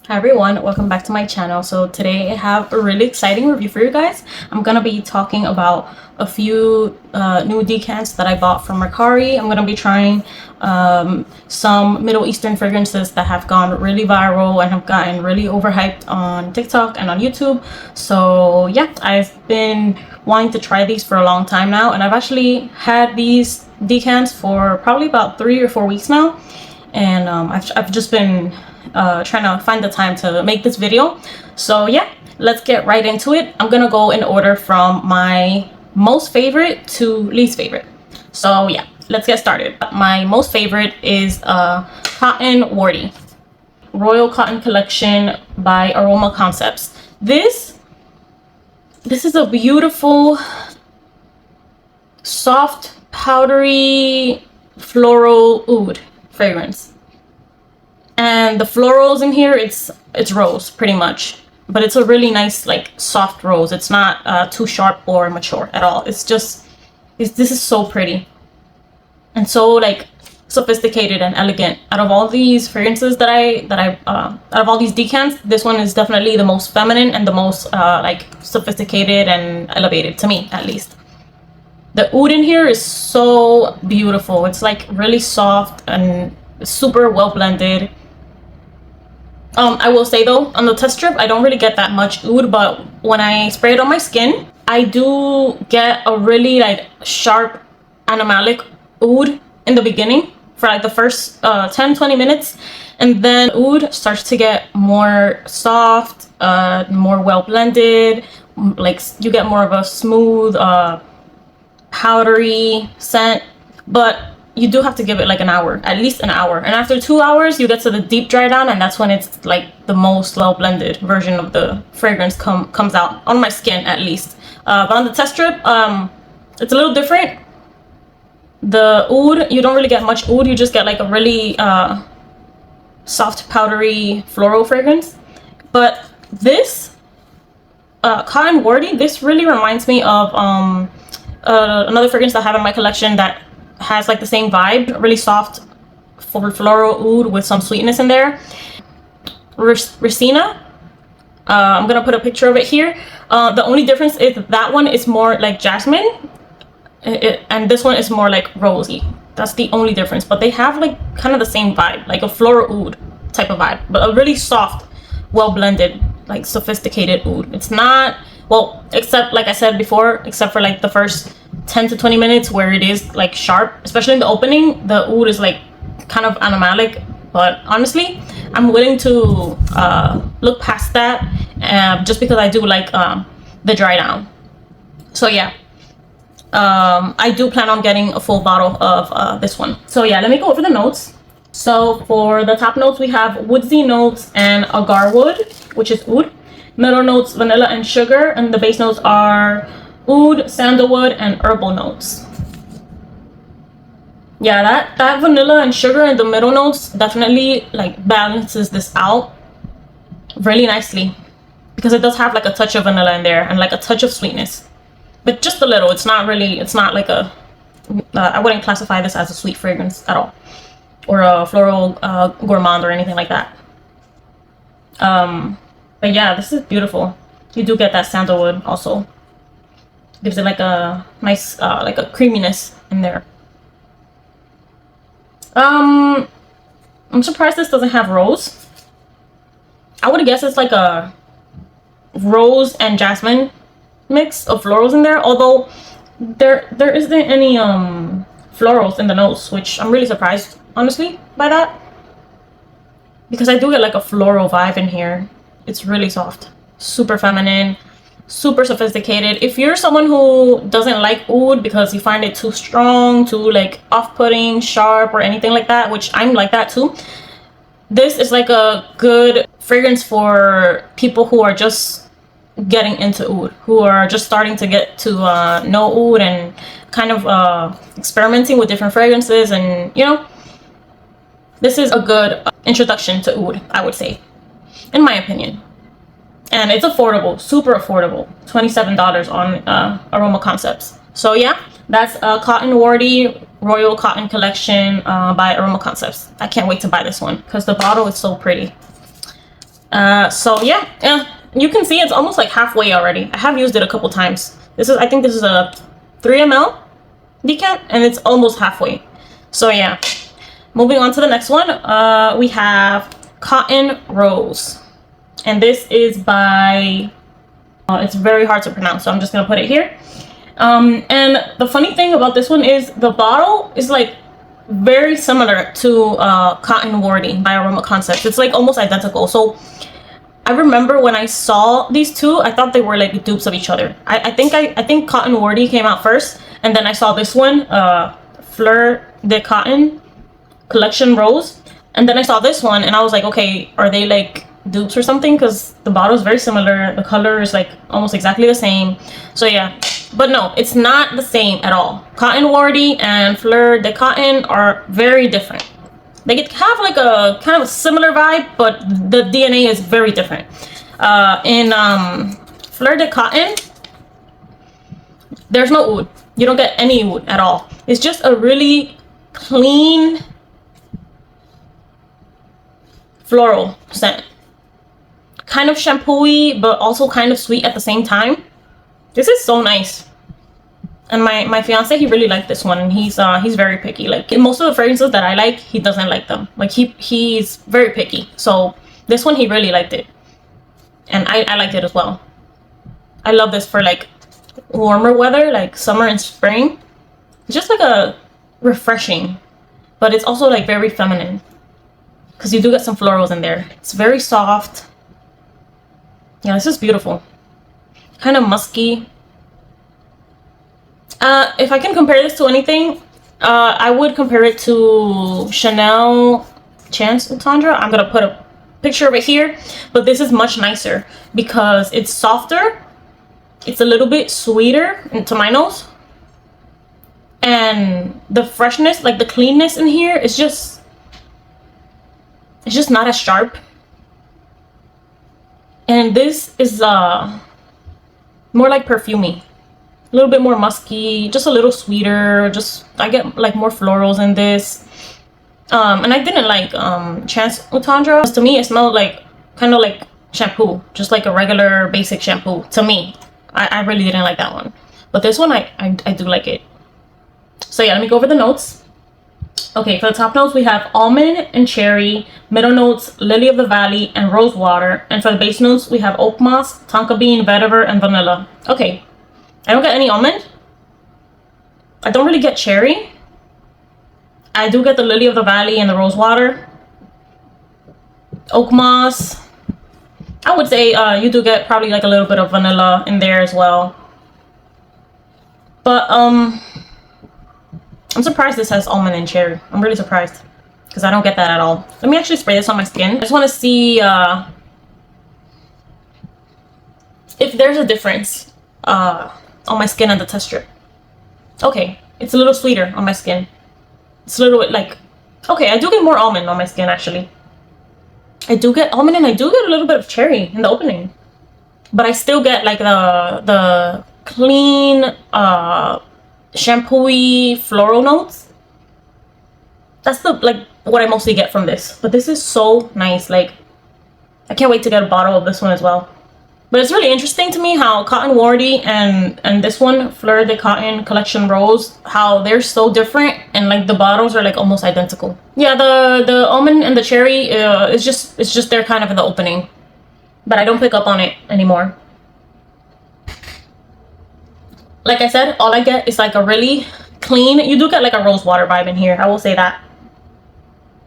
Hi everyone, welcome back to my channel. So today I have a really exciting review for you guys. I'm gonna be talking about a few new decants that I bought from Mercari. I'm gonna be trying some Middle Eastern fragrances that have gone really viral and have gotten really overhyped on TikTok and on YouTube. So yeah, I've been wanting to try these for a long time now, and I've actually had these decants for probably about 3 or 4 weeks now, and I've just been trying to find the time to make this video. So yeah, let's get right into it. I'm gonna go in order from my most favorite to least favorite. So yeah, let's get started. My most favorite is Cotton Wardi Royal Cotton Collection by Aroma Concepts. This is a beautiful, soft, powdery, floral oud fragrance. And the florals in here, it's rose pretty much, but it's a really nice, like, soft rose. It's not too sharp or mature at all. It's just this is so pretty and so, like, sophisticated and elegant. Out of all these fragrances that I out of all these decants, this one is definitely the most feminine and the most like, sophisticated and elevated, to me at least. The oud in here is so beautiful. It's like really soft and super well blended. I will say though, on the test strip, I don't really get that much oud, but when I spray it on my skin, I do get a really, like, sharp animalic oud in the beginning for like the first 10-20 minutes, and then oud starts to get more soft, more well blended. Like, you get more of a smooth, powdery scent, but you do have to give it like an hour, at least an hour. And after 2 hours, you get to the deep dry down, and that's when it's like the most well blended version of the fragrance comes out on my skin, at least. But on the test strip, it's a little different. The oud, you don't really get much oud. You just get like a really soft, powdery, floral fragrance. But this Cotton Wardi, this really reminds me of another fragrance that I have in my collection that has like the same vibe, really soft floral oud with some sweetness in there. Resina, I'm gonna put a picture of it here. The only difference is that one is more like jasmine, and this one is more like rosy. That's the only difference, but they have like kind of the same vibe, like a floral oud type of vibe, but a really soft, well blended, like sophisticated oud. It's not, well, except, like I said before, except for like the first 10 to 20 minutes where it is like sharp, especially in the opening, the oud is like kind of animalic. But honestly, I'm willing to look past that, just because I do like the dry down. So yeah, I do plan on getting a full bottle of this one. So yeah, let me go over the notes. So for the top notes, we have woodsy notes and agar wood, which is oud. Middle notes, vanilla and sugar, and the base notes are oud, sandalwood, and herbal notes. Yeah, that vanilla and sugar in the middle notes definitely like balances this out really nicely, because it does have like a touch of vanilla in there and like a touch of sweetness, but just a little. It's not like a I wouldn't classify this as a sweet fragrance at all, or a floral gourmand or anything like that. But yeah, this is beautiful. You do get that sandalwood also. Gives it like a nice like a creaminess in there. I'm surprised this doesn't have rose. I would guess it's like a rose and jasmine mix of florals in there, although there isn't any florals in the notes, which I'm really surprised, honestly, by that, because I do get like a floral vibe in here. It's really soft, super feminine, super sophisticated. If you're someone who doesn't like oud because you find it too strong, too like off-putting, sharp, or anything like that, which I'm like that too, this is like a good fragrance for people who are just getting into oud, who are just starting to get to know oud and kind of experimenting with different fragrances. And you know, this is a good introduction to oud, I would say, in my opinion. And it's affordable, super affordable, $27 on Aroma Concepts. So yeah, that's Cotton Wardi Royal Cotton Collection by Aroma Concepts. I can't wait to buy this one because the bottle is so pretty. So yeah, you can see it's almost like halfway already. I have used it a couple times. I think this is a 3 ml decant, and it's almost halfway. So yeah, moving on to the next one, we have Cotton Rose, and this is by it's very hard to pronounce, so I'm just gonna put it here. And the funny thing about this one is the bottle is like very similar to Cotton Wardi by Aroma Concepts. It's like almost identical. So I remember when I saw these two, I thought they were like dupes of each other. I think Cotton Wardi came out first, and then I saw this one, Fleur de Cotton Collection Rose, and then I saw this one, and I was like, okay, are they like dupes or something? Because the bottle is very similar, the color is like almost exactly the same. So yeah, but no, it's not the same at all. Cotton Wardi and Fleur de Cotton are very different. They have like a kind of a similar vibe, but the DNA is very different. In Fleur de Cotton, there's no oud. You don't get any oud at all. It's just a really clean floral scent. Kind of shampoo-y, but also kind of sweet at the same time. This is so nice. And my fiance, he really liked this one, and he's very picky. Like most of the fragrances that I like, he doesn't like them. Like he's very picky. So this one, he really liked it, and I liked it as well. I love this for like warmer weather, like summer and spring. It's just like a refreshing, but it's also like very feminine, because you do get some florals in there. It's very soft. Yeah, this is beautiful. Kind of musky. If I can compare this to anything, I would compare it to Chanel Chance Tundra. I'm gonna put a picture of it here, but this is much nicer because it's softer, it's a little bit sweeter to my nose, and the freshness, like the cleanness in here, is just, it's just not as sharp. And this is more like perfumey. A little bit more musky, just a little sweeter. Just I get like more florals in this, and I didn't like Chance Tundra. To me, it smelled like kind of like shampoo, just like a regular basic shampoo. To me, I really didn't like that one, but this one I do like it. So yeah, let me go over the notes. Okay, for the top notes we have almond and cherry, middle notes lily of the valley and rose water, and for the base notes we have oak moss, tonka bean, vetiver, and vanilla. Okay. I don't get any almond. I don't really get cherry. I do get the lily of the valley and the rose water. Oak moss. I would say you do get probably like a little bit of vanilla in there as well. But I'm surprised this has almond and cherry. I'm really surprised, because I don't get that at all. Let me actually spray this on my skin. I just want to see if there's a difference on my skin and the test strip. Okay, it's a little sweeter on my skin. It's a little bit like, okay, I do get more almond on my skin actually. I do get almond, and I do get a little bit of cherry in the opening, but I still get like the clean shampoo-y floral notes. That's the like what I mostly get from this. But this is so nice. Like I can't wait to get a bottle of this one as well. But it's really interesting to me how Cotton Wardi and this one, Fleur de Cotton Collection Rose, how they're so different, and like the bottles are like almost identical. Yeah, the almond and the cherry, it's just they're kind of in the opening, but I don't pick up on it anymore. Like I said, all I get is like a really clean. You do get like a rose water vibe in here. I will say that.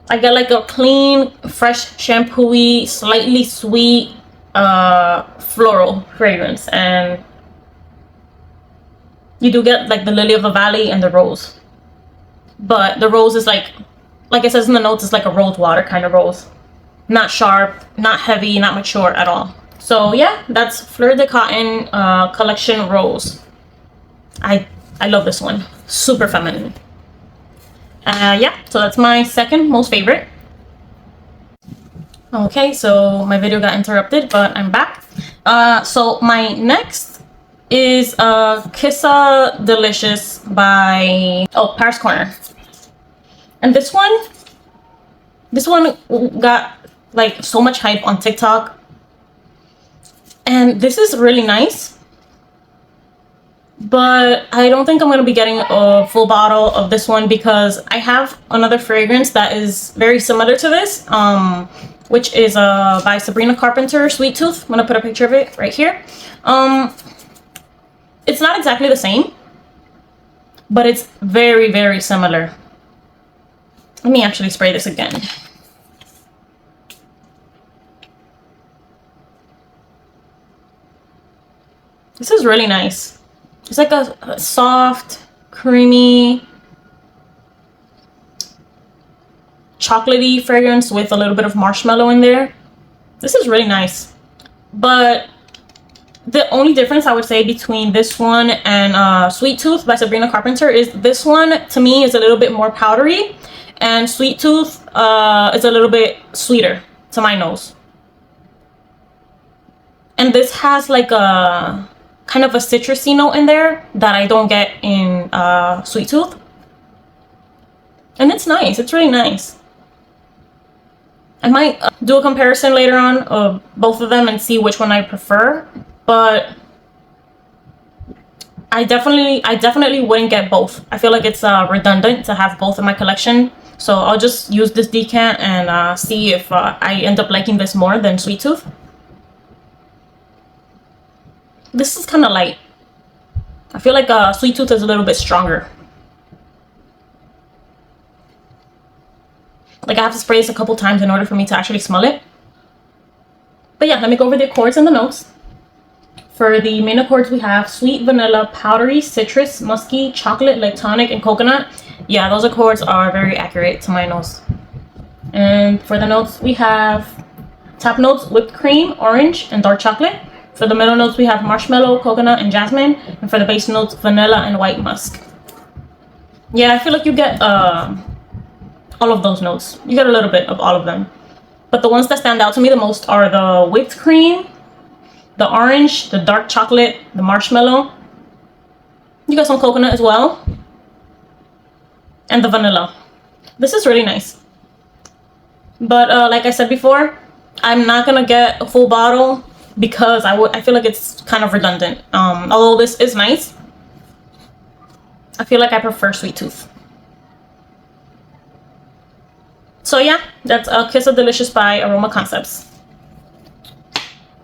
I get like a clean, fresh, shampoo-y, slightly sweet floral fragrance, and you do get like the lily of the valley and the rose, but the rose is like it says in the notes, it's like a rose water kind of rose, not sharp, not heavy, not mature at all. So yeah, that's Fleur de Cotton Collection Rose. I love this one. Super feminine. Yeah, so that's my second most favorite. Okay, so my video got interrupted, but I'm back. So my next is Qissa Delicious by Paris Corner. And this one got like so much hype on TikTok. And this is really nice. But I don't think I'm going to be getting a full bottle of this one because I have another fragrance that is very similar to this, which is by Sabrina Carpenter, Sweet Tooth. I'm going to put a picture of it right here. It's not exactly the same, but it's very, very similar. Let me actually spray this again. This is really nice. It's like a soft, creamy, chocolatey fragrance with a little bit of marshmallow in there. This is really nice. But the only difference I would say between this one and Sweet Tooth by Sabrina Carpenter is this one to me is a little bit more powdery, and Sweet Tooth is a little bit sweeter to my nose. And this has like a kind of a citrusy note in there that I don't get in Sweet Tooth. And it's nice. It's really nice. I might do a comparison later on of both of them and see which one I prefer. But I definitely wouldn't get both. I feel like it's redundant to have both in my collection. So I'll just use this decant and see if I end up liking this more than Sweet Tooth. This is kind of light. I feel like Sweet Tooth is a little bit stronger. Like I have to spray this a couple times in order for me to actually smell it. But yeah, let me go over the accords and the notes. For the main accords, we have sweet vanilla, powdery, citrus, musky, chocolate, lactonic, and coconut. Yeah, those accords are very accurate to my nose. And for the notes, we have top notes, whipped cream, orange, and dark chocolate. For the middle notes, we have marshmallow, coconut, and jasmine. And for the base notes, vanilla and white musk. Yeah, I feel like you get all of those notes. You get a little bit of all of them. But the ones that stand out to me the most are the whipped cream, the orange, the dark chocolate, the marshmallow. You got some coconut as well. And the vanilla. This is really nice. But like I said before, I'm not going to get a full bottle because I feel like it's kind of redundant. Although this is nice, I feel like I prefer Sweet Tooth. So yeah, that's Qissa Delicious by Aroma Concepts.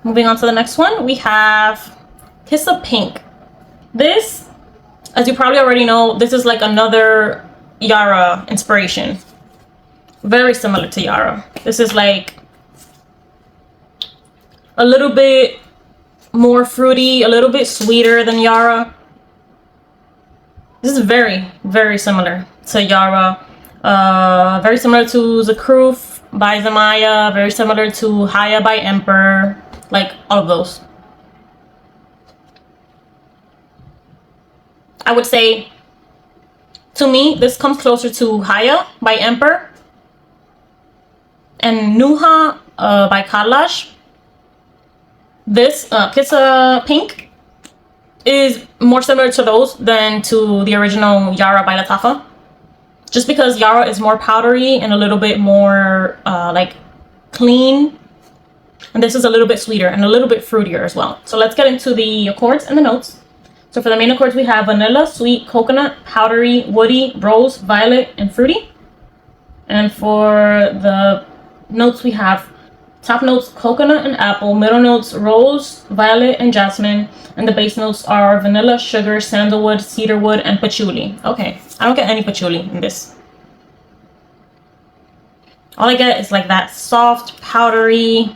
Moving on to the next one, we have Qissa Pink. This, as you probably already know, this is like another Yara inspiration. Very similar to Yara. This is like a little bit more fruity, a little bit sweeter than Yara. This is very, very similar to Yara. Very similar to Zakruf by Zamaya. Very similar to Haya by Emperor. Like all of those. I would say, to me, this comes closer to Haya by Emperor. And Nuha by Kalash. This Qissa Pink is more similar to those than to the original Yara by Latafa. Just because Yara is more powdery and a little bit more like clean. And this is a little bit sweeter and a little bit fruitier as well. So let's get into the accords and the notes. So for the main accords, we have vanilla, sweet, coconut, powdery, woody, rose, violet, and fruity. And for the notes, we have top notes, coconut and apple. Middle notes, rose, violet, and jasmine. And the base notes are vanilla, sugar, sandalwood, cedarwood, and patchouli. Okay, I don't get any patchouli in this. All I get is like that soft, powdery,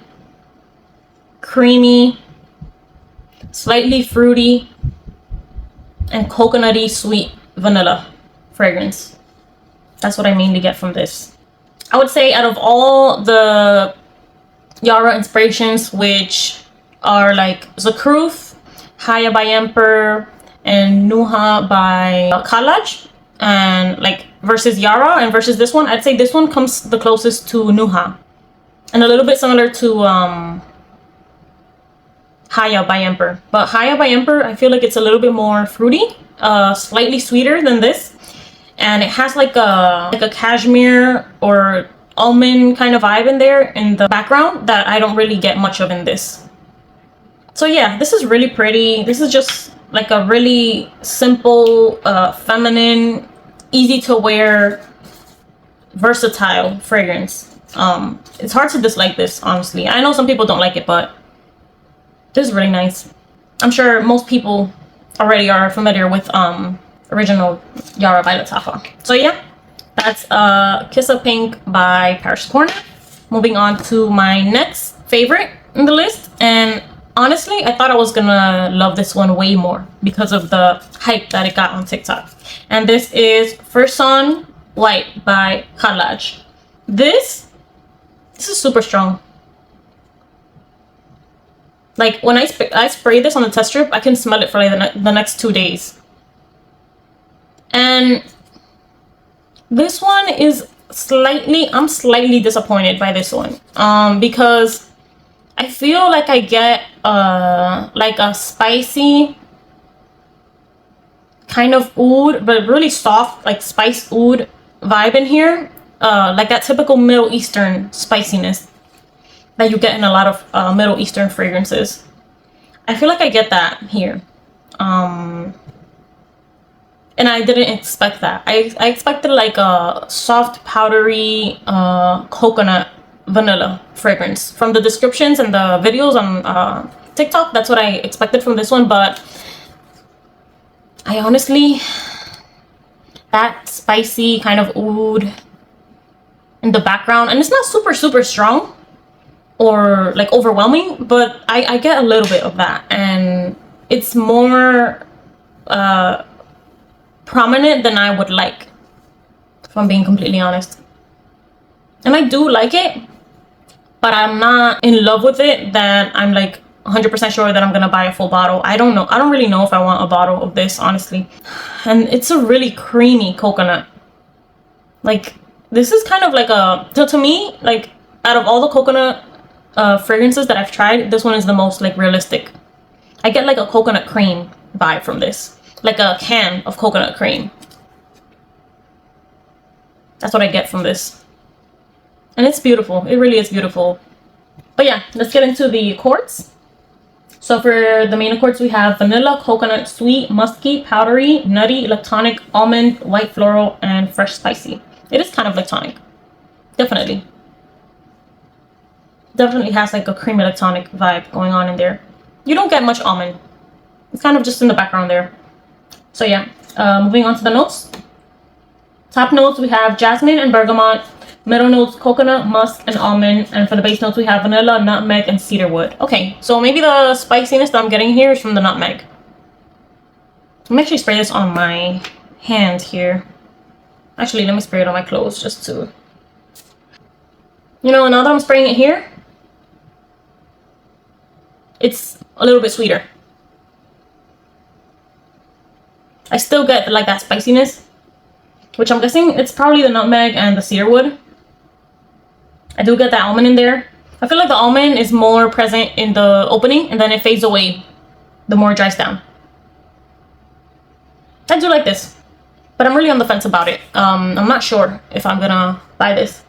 creamy, slightly fruity, and coconutty sweet vanilla fragrance. That's what I mainly get from this. I would say out of all the Yara inspirations, which are like Zakruf, Haya by Emperor, and Nuha by Kalash, and like versus Yara and versus this one, I'd say this one comes the closest to Nuha. And a little bit similar to Haya by Emperor. But Haya by Emperor, I feel like it's a little bit more fruity, slightly sweeter than this. And it has like a cashmere or almond kind of vibe in there in the background that I don't really get much of in this. So yeah, this is really pretty. This is just like a really simple, feminine, easy to wear, versatile fragrance. It's hard to dislike this, honestly. I know some people don't like it, but this is really nice. I'm sure most people already are familiar with original Yara by Lattafa. So yeah, that's Qissa Pink by Paris Corner. Moving on to my next favorite in the list, and honestly, I thought I was gonna love this one way more because of the hype that it got on TikTok. And this is Fursan White by Khalaj. This is super strong. Like when I spray this on the test strip, I can smell it for like the next 2 days. And this one is I'm slightly disappointed by this one. Because I feel like I get like a spicy kind of oud, but really soft, like spice oud vibe in here. Like that typical Middle Eastern spiciness that you get in a lot of Middle Eastern fragrances. I feel like I get that here. And I didn't expect that. I expected like a soft, powdery coconut vanilla fragrance. From the descriptions and the videos on TikTok, that's what I expected from this one, but I honestly, that spicy kind of oud in the background, and it's not super strong or like overwhelming, but I get a little bit of that, and it's more prominent than I would like, if I'm being completely honest. And I do like it, but I'm not in love with it that I'm like 100% sure that I'm gonna buy a full bottle. I don't know. I don't really know if I want a bottle of this, honestly. And it's a really creamy coconut. Like, this is kind of like a, to me, like, out of all the coconut fragrances that I've tried, this one is the most like realistic. I get like a coconut cream vibe from this, like a can of coconut cream. That's what I get from this, and it's beautiful. It really is beautiful. But yeah, let's get into the accords. So for the main accords, we have vanilla, coconut, sweet, musky, powdery, nutty, lactonic, almond, white floral, and fresh spicy. It is kind of lactonic, definitely. Definitely has like a creamy lactonic vibe going on in there. You don't get much almond. It's kind of just in the background there. So yeah, moving on to the notes. Top notes, we have jasmine and bergamot. Middle notes, coconut, musk, and almond. And for the base notes, we have vanilla, nutmeg, and cedarwood. Okay, so maybe the spiciness that I'm getting here is from the nutmeg. I'm actually spray this on my hand here. Actually, let me spray it on my clothes just to... You know, now that I'm spraying it here, it's a little bit sweeter. I still get like that spiciness, which I'm guessing it's probably the nutmeg and the cedarwood. I do get that almond in there. I feel like the almond is more present in the opening, and then it fades away the more it dries down. I do like this, but I'm really on the fence about it. I'm not sure if I'm gonna buy this.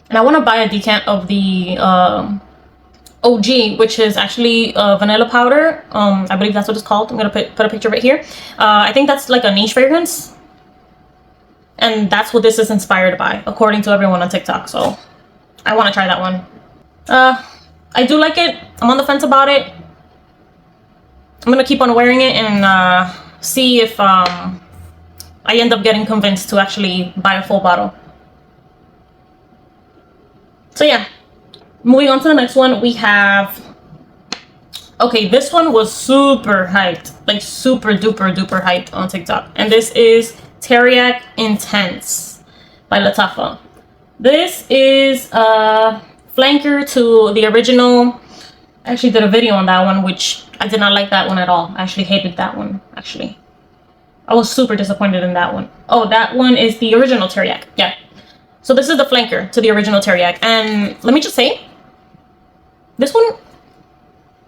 And I want to buy a decant of the OG, which is actually vanilla powder. I believe that's what it's called. I'm gonna put a picture of it here. I think that's like a niche fragrance, and that's what this is inspired by, according to everyone on TikTok. So I want to try that one. I do like it. I'm on the fence about it. I'm gonna keep on wearing it and see if I end up getting convinced to actually buy a full bottle. So yeah, moving on to the next one, we have... Okay, this one was super hyped, like super duper hyped on TikTok. And this is Teriaq Intense by Lattafa. This is a flanker to the original. I actually did a video on that one, which I did not like that one at all. I actually hated that one, actually. I was super disappointed in that one. Oh, that one is the original Teriaq, yeah. So this is the flanker to the original Teriaq. And let me just say, this one,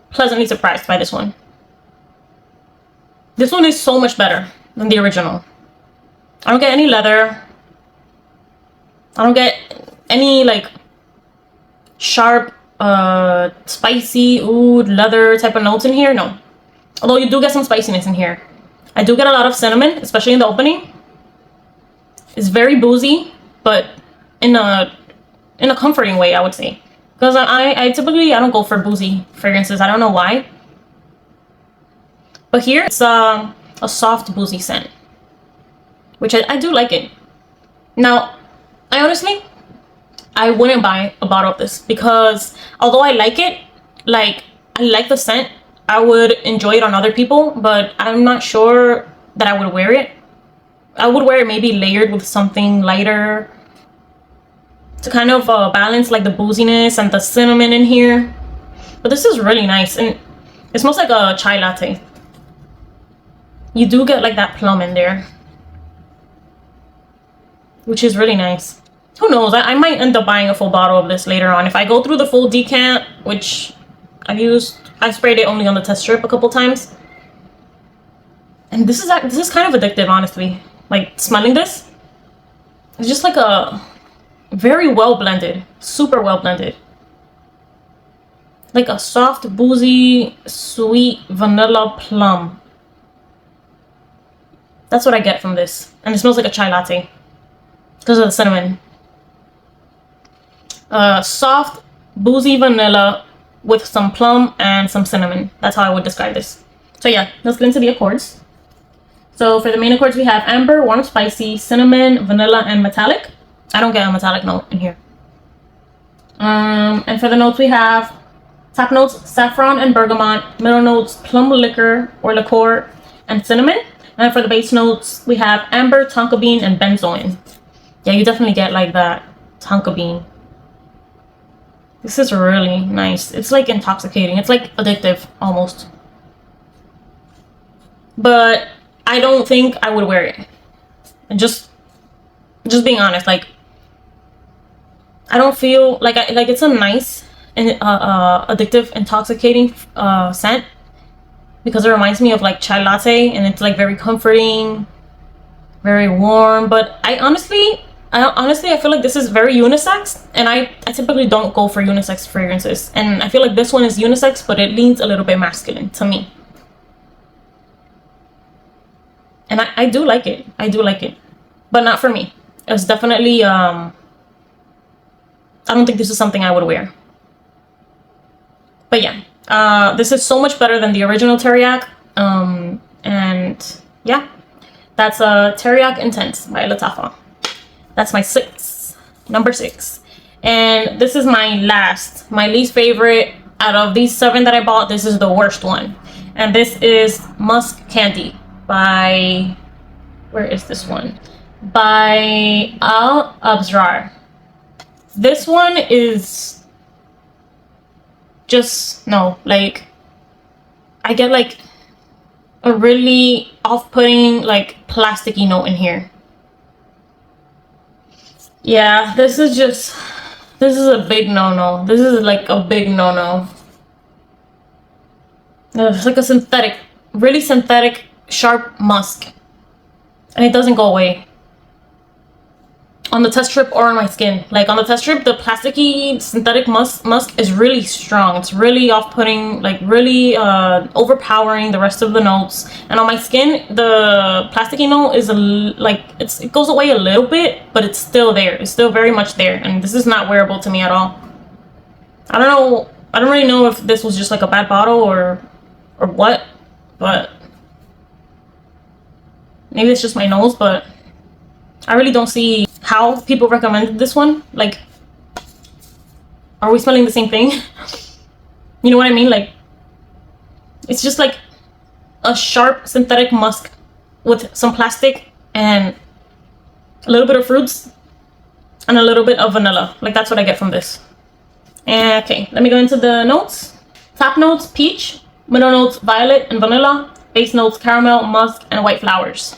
pleasantly surprised by this one. This one is so much better than the original. I don't get any leather. I don't get any like sharp, spicy oud leather type of notes in here. No, although you do get some spiciness in here. I do get a lot of cinnamon, especially in the opening. It's very boozy, but in a comforting way, I would say. Because I typically I don't go for boozy fragrances. I don't know why. But here it's a soft boozy scent, which I do like it. Now, I wouldn't buy a bottle of this because although I like it, like I like the scent, I would enjoy it on other people, but I'm not sure that I would wear it. I would wear it maybe layered with something lighter to kind of balance like the booziness and the cinnamon in here. But this is really nice, and it smells like a chai latte. You do get like that plum in there, which is really nice. Who knows, I might end up buying a full bottle of this later on if I go through the full decant, which I sprayed it only on the test strip a couple times. And this is kind of addictive, honestly. Like smelling this, it's just like a very well blended, super well blended, like a soft boozy sweet vanilla plum. That's what I get from this, and it smells like a chai latte because of the cinnamon. Soft boozy vanilla with some plum and some cinnamon. That's how I would describe this. So yeah, let's get into the accords. So for the main accords, we have amber, warm, spicy, cinnamon, vanilla, and metallic. I don't get a metallic note in here. And for the notes, we have top notes, saffron and bergamot. Middle notes, plum liquor or liqueur and cinnamon. And for the base notes, we have amber, tonka bean, and benzoin. Yeah, you definitely get like that tonka bean. This is really nice. It's like intoxicating. It's like addictive almost. But I don't think I would wear it. And just being honest, like I don't feel like it's a nice and addictive, intoxicating scent because it reminds me of like chai latte, and it's like very comforting, very warm. But I honestly feel like this is very unisex, and I typically don't go for unisex fragrances, and I feel like this one is unisex, but it leans a little bit masculine to me. And I do like it. I do like it. But not for me. It's definitely, I don't think this is something I would wear. But yeah, this is so much better than the original Teriaq. And yeah, that's Teriaq Intense by Lattafa. That's my number 6. And this is my least favorite out of these 7 that I bought. This is the worst one. And this is Musk Candy by, where is this one? By Al Absrar. This one is just, no, like, I get like a really off-putting, like, plasticky note in here. Yeah, this is a big no-no. This is like a big no-no. It's like a really synthetic, sharp musk, and it doesn't go away on the test strip or on my skin. Like on the test strip, the plasticky synthetic musk is really strong. It's really off-putting, like really overpowering the rest of the notes. And on my skin, the plasticky note is it goes away a little bit, but it's still there. It's still very much there, and this is not wearable to me at all. I don't know. I don't really know if this was just like a bad bottle or what, but maybe it's just my nose, but I really don't see how people recommended this one. Like, are we smelling the same thing? You know what I mean? Like, it's just like a sharp synthetic musk with some plastic and a little bit of fruits and a little bit of vanilla. Like, that's what I get from this. And okay, let me go into the notes. Top notes, peach. Middle notes, violet and vanilla. Base notes, caramel, musk, and white flowers.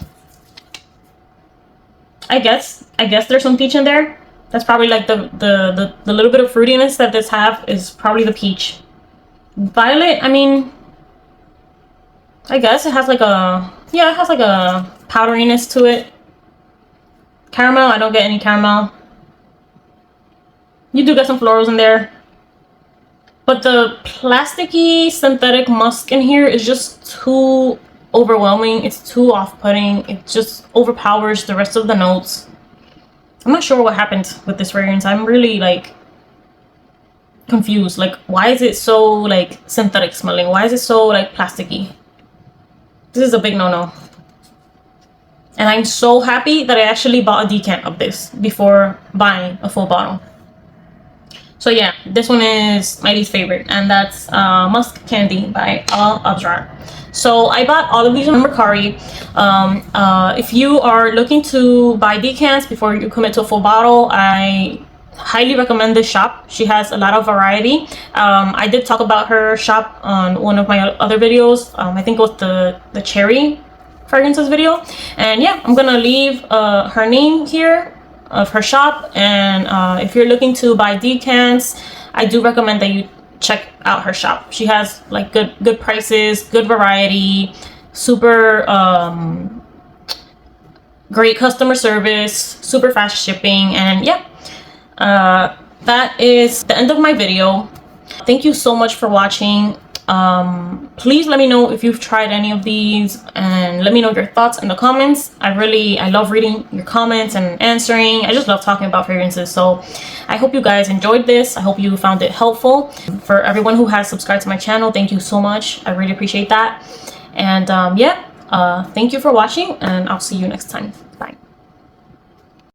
I guess there's some peach in there. That's probably like the little bit of fruitiness that this have is probably the peach. Violet, I mean, I guess it has like a, yeah, it has like a powderiness to it. Caramel, I don't get any caramel. You do get some florals in there. But the plasticky synthetic musk in here is just too overwhelming. It's too off-putting. It just overpowers the rest of the notes. I'm not sure what happened with this fragrance. I'm really like confused. Like, why is it so like synthetic smelling? Why is it so like plasticky? This is a big no-no. And I'm so happy that I actually bought a decant of this before buying a full bottle. So yeah, this one is my least favorite, and that's Musk Candy by Al Abrar. So I bought all of these on Mercari. If you are looking to buy decants before you commit to a full bottle, I highly recommend this shop. She has a lot of variety. I did talk about her shop on one of my other videos. I think it was the cherry fragrances video. And yeah, I'm gonna leave her name here of her shop, and if you're looking to buy decants, I do recommend that you check out her shop. She has like good prices, good variety, super great customer service, super fast shipping. And yeah, that is the end of my video. Thank you so much for watching. Please let me know if you've tried any of these, and let me know your thoughts in the comments. I love reading your comments and answering. I just love talking about fragrances. So I hope you guys enjoyed this. I hope you found it helpful. For everyone who has subscribed to my channel, thank you so much. I really appreciate that. And yeah, thank you for watching, and I'll see you next time.